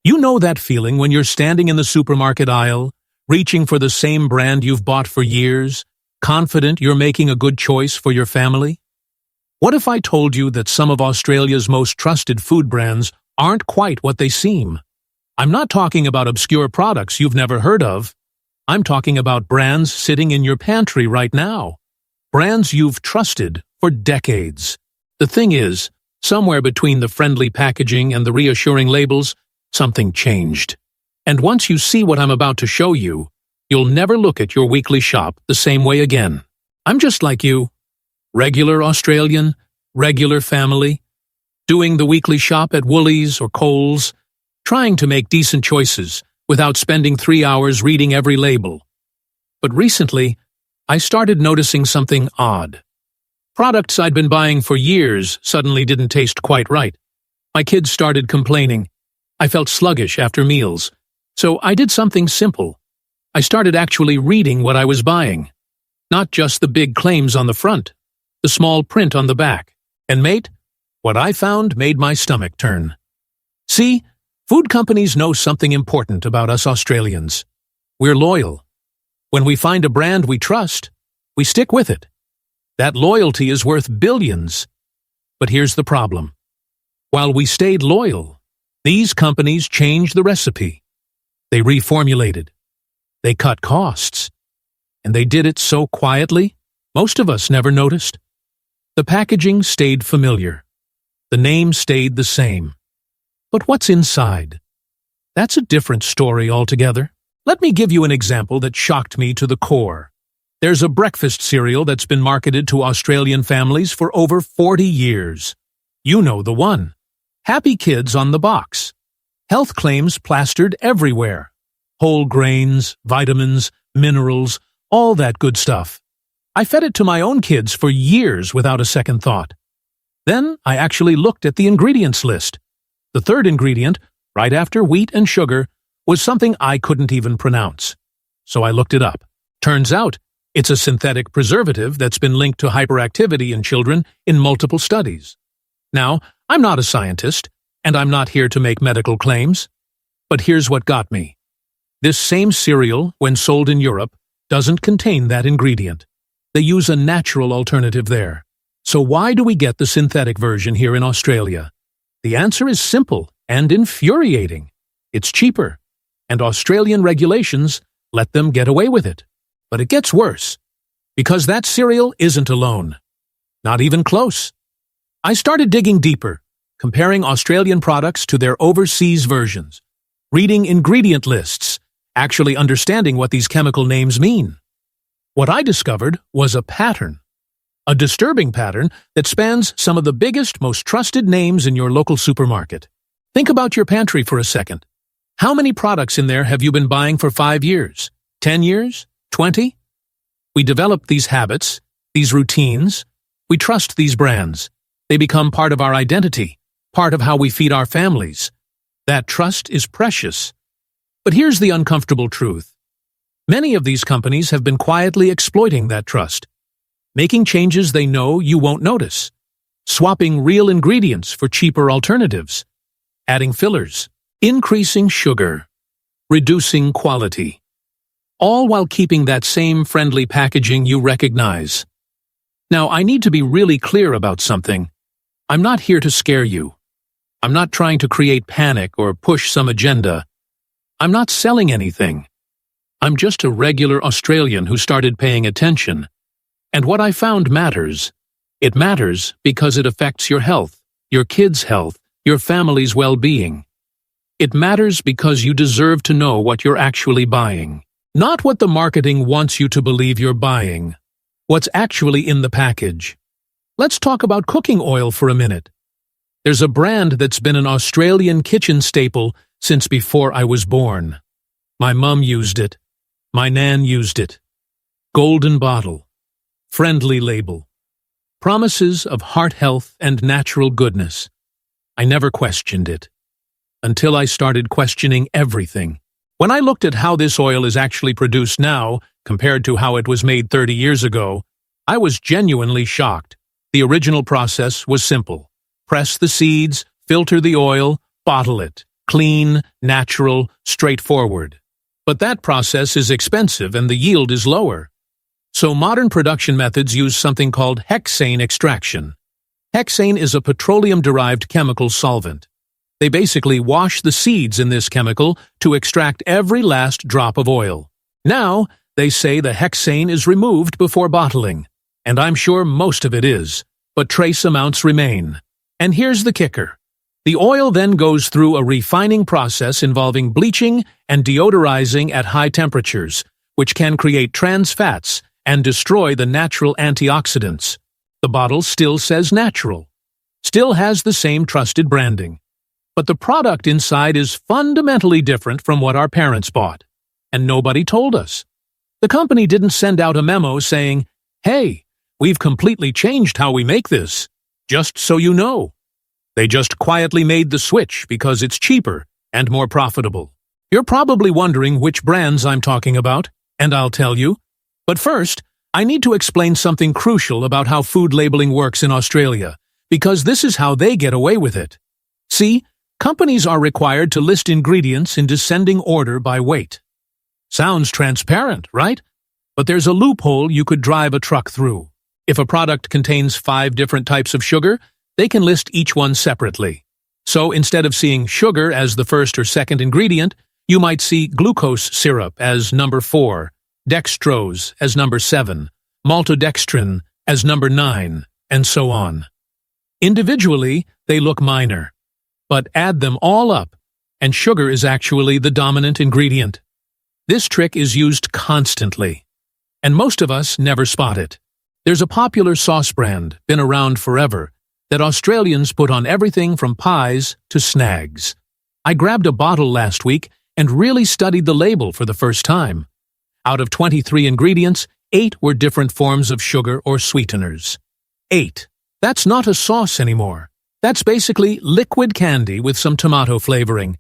You know that feeling when you're standing in the supermarket aisle, reaching for the same brand you've bought for years, confident you're making a good choice for your family? What if I told you that some of Australia's most trusted food brands aren't quite what they seem? I'm not talking about obscure products you've never heard of. I'm talking about brands sitting in your pantry right now. Brands you've trusted for decades. The thing is, somewhere between the friendly packaging and the reassuring labels, something changed. And once you see what I'm about to show you, you'll never look at your weekly shop the same way again. I'm just like you. Regular Australian, regular family, doing the weekly shop at Woolies or Coles, trying to make decent choices without spending 3 hours reading every label. But recently, I started noticing something odd. Products I'd been buying for years suddenly didn't taste quite right. My kids started complaining. I felt sluggish after meals. So I did something simple. I started actually reading what I was buying. Not just the big claims on the front, the small print on the back. And mate, what I found made my stomach turn. See, food companies know something important about us Australians. We're loyal. When we find a brand we trust, we stick with it. That loyalty is worth billions. But here's the problem. While we stayed loyal, these companies changed the recipe. They reformulated. They cut costs. And they did it so quietly, most of us never noticed. The packaging stayed familiar. The name stayed the same. But what's inside? That's a different story altogether. Let me give you an example that shocked me to the core. There's a breakfast cereal that's been marketed to Australian families for over 40 years. You know the one. Happy Kids on the box. Health claims plastered everywhere. Whole grains, vitamins, minerals, all that good stuff. I fed it to my own kids for years without a second thought. Then I actually looked at the ingredients list. The third ingredient, right after wheat and sugar, was something I couldn't even pronounce. So I looked it up. Turns out, it's a synthetic preservative that's been linked to hyperactivity in children in multiple studies. Now, I'm not a scientist, and I'm not here to make medical claims. But here's what got me. This same cereal, when sold in Europe, doesn't contain that ingredient. They use a natural alternative there. So why do we get the synthetic version here in Australia? The answer is simple and infuriating. It's cheaper, and Australian regulations let them get away with it. But it gets worse, because that cereal isn't alone. Not even close. I started digging deeper, comparing Australian products to their overseas versions, reading ingredient lists, actually understanding what these chemical names mean. What I discovered was a pattern. A disturbing pattern that spans some of the biggest, most trusted names in your local supermarket. Think about your pantry for a second. How many products in there have you been buying for 5 years? 10 years? 20? We develop these habits, these routines. We trust these brands. They become part of our identity, part of how we feed our families. That trust is precious. But here's the uncomfortable truth. Many of these companies have been quietly exploiting that trust, making changes they know you won't notice, swapping real ingredients for cheaper alternatives, adding fillers, increasing sugar, reducing quality, all while keeping that same friendly packaging you recognize. Now, I need to be really clear about something. I'm not here to scare you. I'm not trying to create panic or push some agenda. I'm not selling anything. I'm just a regular Australian who started paying attention. And what I found matters. It matters because it affects your health, your kids' health, your family's well-being. It matters because you deserve to know what you're actually buying. Not what the marketing wants you to believe you're buying. What's actually in the package. Let's talk about cooking oil for a minute. There's a brand that's been an Australian kitchen staple since before I was born. My mum used it. My nan used it. Golden bottle. Friendly label. Promises of heart health and natural goodness. I never questioned it. Until I started questioning everything. When I looked at how this oil is actually produced now, compared to how it was made 30 years ago, I was genuinely shocked. The original process was simple. Press the seeds, filter the oil, bottle it. Clean, natural, straightforward. But that process is expensive and the yield is lower. So modern production methods use something called hexane extraction. Hexane is a petroleum-derived chemical solvent. They basically wash the seeds in this chemical to extract every last drop of oil. Now, they say the hexane is removed before bottling, and I'm sure most of it is, but trace amounts remain. And here's the kicker. The oil then goes through a refining process involving bleaching and deodorizing at high temperatures, which can create trans fats and destroy the natural antioxidants. The bottle still says natural, still has the same trusted branding. But the product inside is fundamentally different from what our parents bought. And nobody told us. The company didn't send out a memo saying, "Hey, we've completely changed how we make this, just so you know." They just quietly made the switch because it's cheaper and more profitable. You're probably wondering which brands I'm talking about, and I'll tell you. But first, I need to explain something crucial about how food labeling works in Australia, because this is how they get away with it. See, companies are required to list ingredients in descending order by weight. Sounds transparent, right? But there's a loophole you could drive a truck through. If a product contains 5 different types of sugar, they can list each one separately. So instead of seeing sugar as the first or second ingredient, you might see glucose syrup as number 4, dextrose as number 7, maltodextrin as number 9, and so on. Individually, they look minor, but add them all up, and sugar is actually the dominant ingredient. This trick is used constantly, and most of us never spot it. There's a popular sauce brand, been around forever, that Australians put on everything from pies to snags. I grabbed a bottle last week and really studied the label for the first time. Out of 23 ingredients, 8 were different forms of sugar or sweeteners. 8. That's not a sauce anymore. That's basically liquid candy with some tomato flavoring.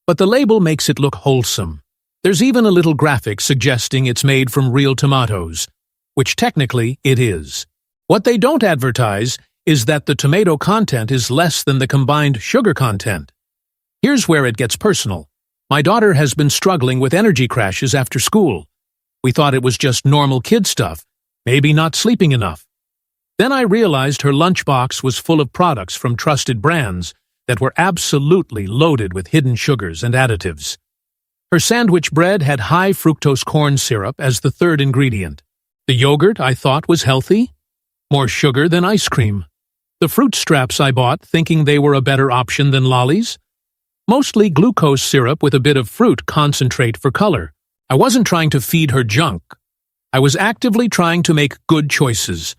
But the label makes it look wholesome. There's even a little graphic suggesting it's made from real tomatoes, which technically it is. What they don't advertise is that the tomato content is less than the combined sugar content. Here's where it gets personal. My daughter has been struggling with energy crashes after school. We thought it was just normal kid stuff, maybe not sleeping enough. Then I realized her lunchbox was full of products from trusted brands that were absolutely loaded with hidden sugars and additives. Her sandwich bread had high fructose corn syrup as the 3rd ingredient. The yogurt I thought was healthy, more sugar than ice cream. The fruit straps I bought thinking they were a better option than lollies, mostly glucose syrup with a bit of fruit concentrate for color. I wasn't trying to feed her junk. I was actively trying to make good choices.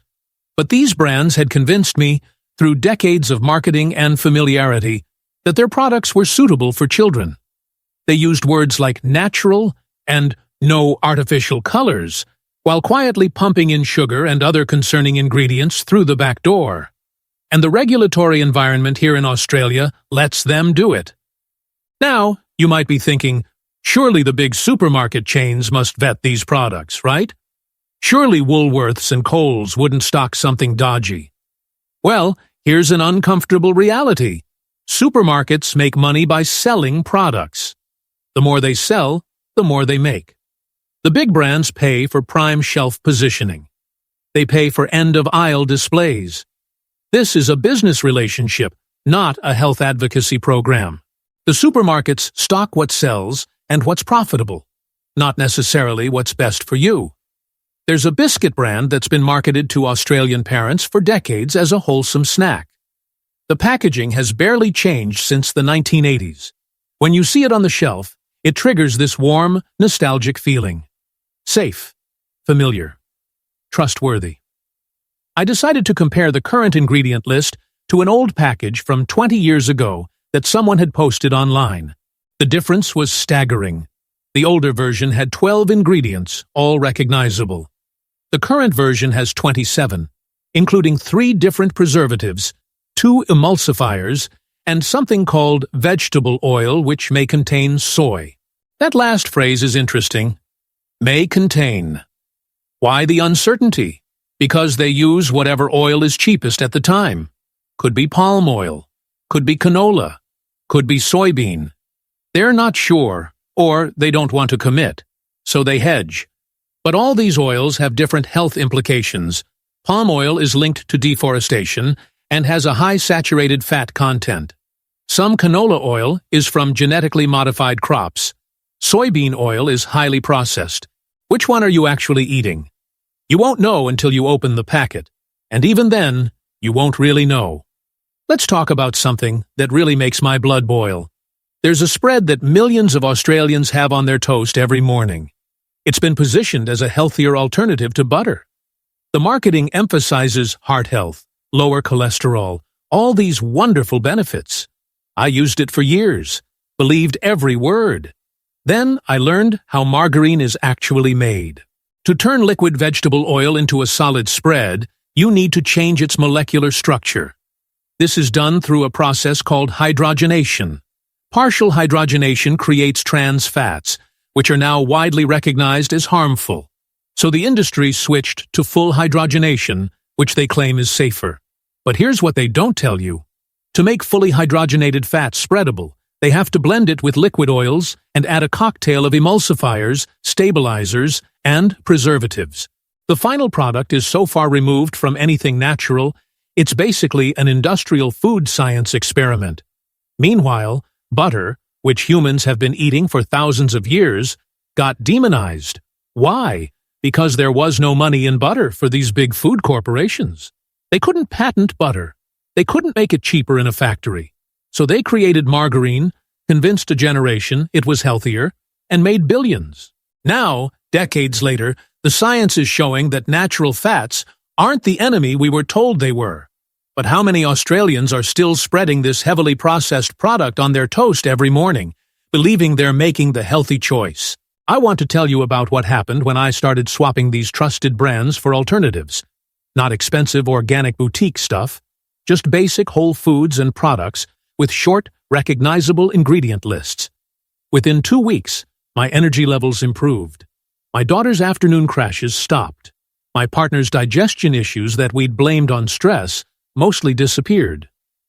But these brands had convinced me, through decades of marketing and familiarity, that their products were suitable for children. They used words like natural and no artificial colors, while quietly pumping in sugar and other concerning ingredients through the back door. And the regulatory environment here in Australia lets them do it. Now, you might be thinking, surely the big supermarket chains must vet these products, right? Surely Woolworths and Coles wouldn't stock something dodgy. Well, here's an uncomfortable reality. Supermarkets make money by selling products. The more they sell, the more they make. The big brands pay for prime shelf positioning. They pay for end-of-aisle displays. This is a business relationship, not a health advocacy program. The supermarkets stock what sells and what's profitable, not necessarily what's best for you. There's a biscuit brand that's been marketed to Australian parents for decades as a wholesome snack. The packaging has barely changed since the 1980s. When you see it on the shelf, it triggers this warm, nostalgic feeling. Safe, familiar, trustworthy. I decided to compare the current ingredient list to an old package from 20 years ago that someone had posted online. The difference was staggering. The older version had 12 ingredients, all recognizable. The current version has 27, including 3 different preservatives, 2 emulsifiers, and something called vegetable oil, which may contain soy. That last phrase is interesting. May contain. Why the uncertainty? Because they use whatever oil is cheapest at the time. Could be palm oil. Could be canola. Could be soybean. They're not sure, or they don't want to commit, so they hedge. But all these oils have different health implications. Palm oil is linked to deforestation and has a high saturated fat content. Some canola oil is from genetically modified crops. Soybean oil is highly processed. Which one are you actually eating? You won't know until you open the packet, and even then, you won't really know. Let's talk about something that really makes my blood boil. There's a spread that millions of Australians have on their toast every morning. It's been positioned as a healthier alternative to butter. The marketing emphasizes heart health, lower cholesterol, all these wonderful benefits. I used it for years, believed every word. Then I learned how margarine is actually made. To turn liquid vegetable oil into a solid spread, you need to change its molecular structure. This is done through a process called hydrogenation. Partial hydrogenation creates trans fats, which are now widely recognized as harmful. So the industry switched to full hydrogenation, which they claim is safer. But here's what they don't tell you. To make fully hydrogenated fat spreadable, they have to blend it with liquid oils and add a cocktail of emulsifiers, stabilizers, and preservatives. The final product is so far removed from anything natural, it's basically an industrial food science experiment. Meanwhile, butter, which humans have been eating for thousands of years, got demonized. Why? Because there was no money in butter for these big food corporations. They couldn't patent butter. They couldn't make it cheaper in a factory. So they created margarine, convinced a generation it was healthier, and made billions. Now, decades later, the science is showing that natural fats aren't the enemy we were told they were. But how many Australians are still spreading this heavily processed product on their toast every morning, believing they're making the healthy choice? I want to tell you about what happened when I started swapping these trusted brands for alternatives. Not expensive organic boutique stuff, just basic whole foods and products with short, recognizable ingredient lists. Within 2 weeks, my energy levels improved. My daughter's afternoon crashes stopped. My partner's digestion issues that we'd blamed on stress mostly disappeared.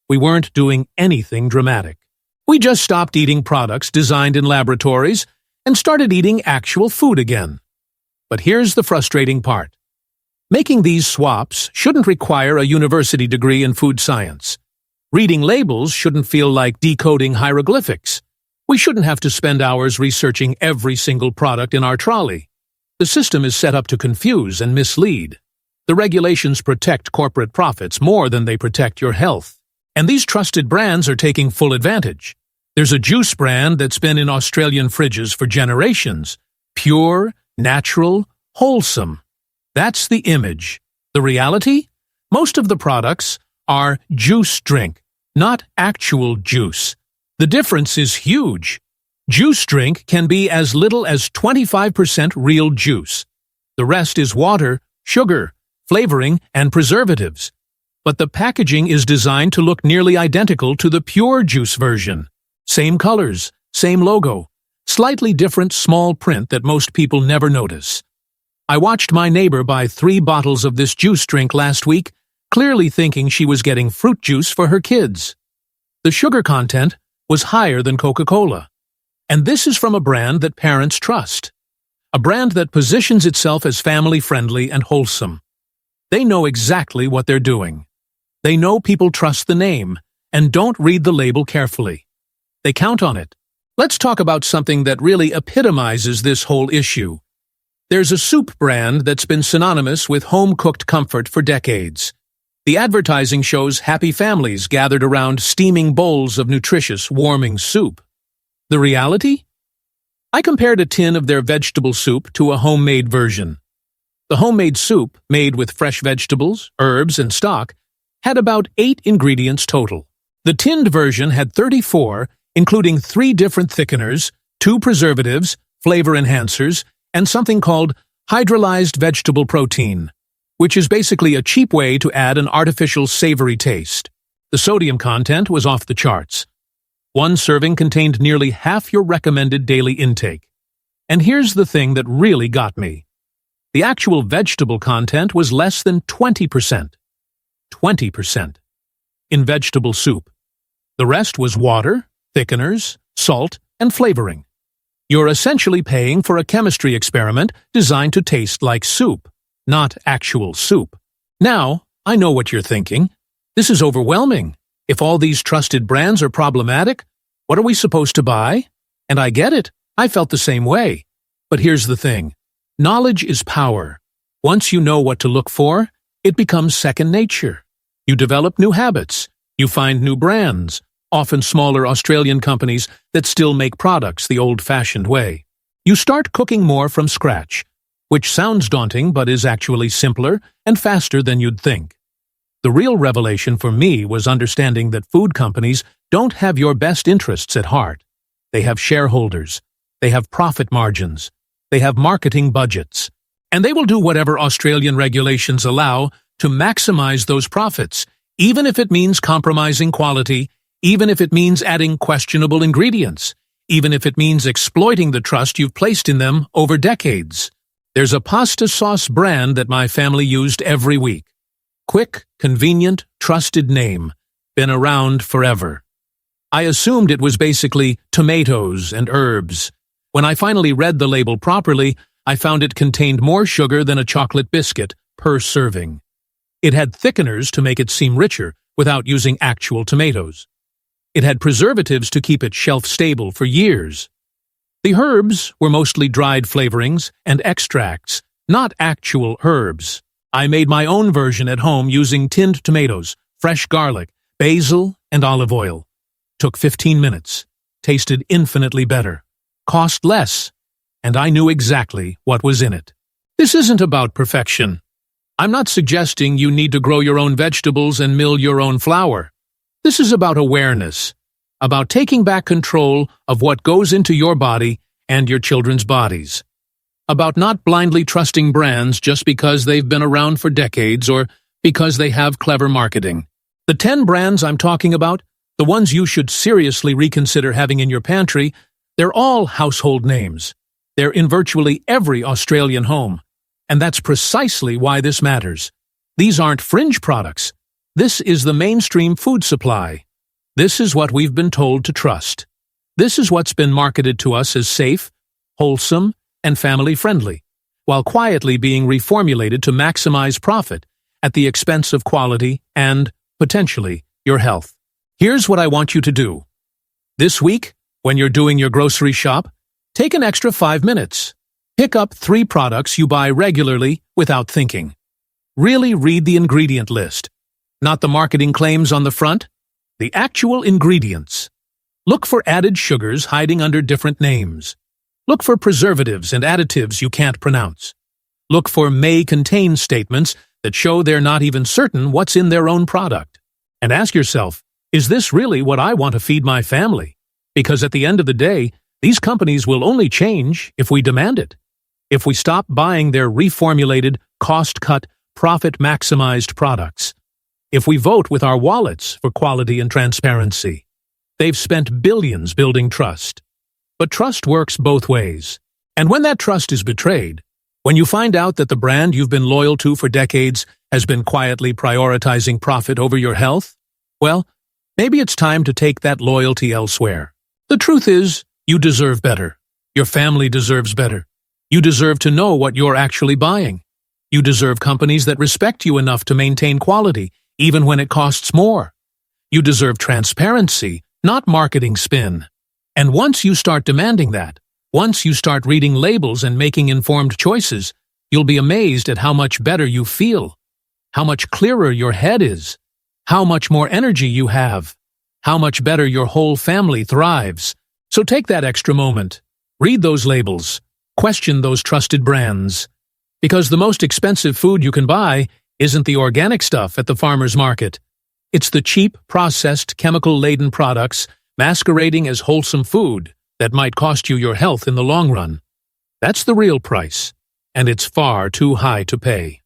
We weren't doing anything dramatic. We just stopped eating products designed in laboratories and started eating actual food again. But here's the frustrating part. Making these swaps shouldn't require a university degree in food science. Reading labels shouldn't feel like decoding hieroglyphics. We shouldn't have to spend hours researching every single product in our trolley. The system is set up to confuse and mislead. The regulations protect corporate profits more than they protect your health. And these trusted brands are taking full advantage. There's a juice brand that's been in Australian fridges for generations. Pure, natural, wholesome. That's the image. The reality? Most of the products are juice drink, not actual juice. The difference is huge. Juice drink can be as little as 25% real juice. The rest is water, sugar, flavoring, and preservatives. But the packaging is designed to look nearly identical to the pure juice version. Same colors, same logo, slightly different small print that most people never notice. I watched my neighbor buy 3 bottles of this juice drink last week, clearly thinking she was getting fruit juice for her kids. The sugar content was higher than Coca-Cola. And this is from a brand that parents trust. A brand that positions itself as family-friendly and wholesome. They know exactly what they're doing. They know people trust the name and don't read the label carefully. They count on it. Let's talk about something that really epitomizes this whole issue. There's a soup brand that's been synonymous with home-cooked comfort for decades. The advertising shows happy families gathered around steaming bowls of nutritious, warming soup. The reality? I compared a tin of their vegetable soup to a homemade version. The homemade soup, made with fresh vegetables, herbs, and stock, had about 8 ingredients total. The tinned version had 34, including 3 different thickeners, 2 preservatives, flavor enhancers, and something called hydrolyzed vegetable protein, which is basically a cheap way to add an artificial savory taste. The sodium content was off the charts. 1 serving contained nearly half your recommended daily intake. And here's the thing that really got me. The actual vegetable content was less than 20%. 20% in vegetable soup. The rest was water, thickeners, salt, and flavoring. You're essentially paying for a chemistry experiment designed to taste like soup, not actual soup. Now, I know what you're thinking. This is overwhelming. If all these trusted brands are problematic, what are we supposed to buy? And I get it. I felt the same way. But here's the thing. Knowledge is power. Once you know what to look for, it becomes second nature. You develop new habits. You find new brands, often smaller Australian companies that still make products the old-fashioned way. You start cooking more from scratch, which sounds daunting but is actually simpler and faster than you'd think. The real revelation for me was understanding that food companies don't have your best interests at heart. They have shareholders. They have profit margins. They have marketing budgets. And they will do whatever Australian regulations allow to maximize those profits, even if it means compromising quality, even if it means adding questionable ingredients, even if it means exploiting the trust you've placed in them over decades. There's a pasta sauce brand that my family used every week. Quick, convenient, trusted name. Been around forever. I assumed it was basically tomatoes and herbs. When I finally read the label properly, I found it contained more sugar than a chocolate biscuit per serving. It had thickeners to make it seem richer without using actual tomatoes. It had preservatives to keep it shelf-stable for years. The herbs were mostly dried flavorings and extracts, not actual herbs. I made my own version at home using tinned tomatoes, fresh garlic, basil, and olive oil. Took 15 minutes. Tasted infinitely better. Cost less. And I knew exactly what was in it. This isn't about perfection. I'm not suggesting you need to grow your own vegetables and mill your own flour. This is about awareness, about taking back control of what goes into your body and your children's bodies, about not blindly trusting brands just because they've been around for decades or because they have clever marketing. The 10 brands I'm talking about, the ones you should seriously reconsider having in your pantry, they're all household names. They're in virtually every Australian home. And that's precisely why this matters. These aren't fringe products. This is the mainstream food supply. This is what we've been told to trust. This is what's been marketed to us as safe, wholesome, and family-friendly, while quietly being reformulated to maximize profit at the expense of quality and, potentially, your health. Here's what I want you to do. This week, when you're doing your grocery shop, take an extra 5 minutes. Pick up 3 products you buy regularly without thinking. Really read the ingredient list. Not the marketing claims on the front, the actual ingredients. Look for added sugars hiding under different names. Look for preservatives and additives you can't pronounce. Look for may contain statements that show they're not even certain what's in their own product. And ask yourself, is this really what I want to feed my family? Because at the end of the day, these companies will only change if we demand it. If we stop buying their reformulated, cost-cut, profit-maximized products. If we vote with our wallets for quality and transparency. They've spent billions building trust. But trust works both ways. And when that trust is betrayed, when you find out that the brand you've been loyal to for decades has been quietly prioritizing profit over your health, well, maybe it's time to take that loyalty elsewhere. The truth is, you deserve better. Your family deserves better. You deserve to know what you're actually buying. You deserve companies that respect you enough to maintain quality, even when it costs more. You deserve transparency, not marketing spin. And once you start demanding that, once you start reading labels and making informed choices, you'll be amazed at how much better you feel, how much clearer your head is, how much more energy you have, how much better your whole family thrives. So take that extra moment. Read those labels. Question those trusted brands. Because the most expensive food you can buy isn't the organic stuff at the farmer's market. It's the cheap, processed, chemical-laden products masquerading as wholesome food that might cost you your health in the long run. That's the real price, and it's far too high to pay.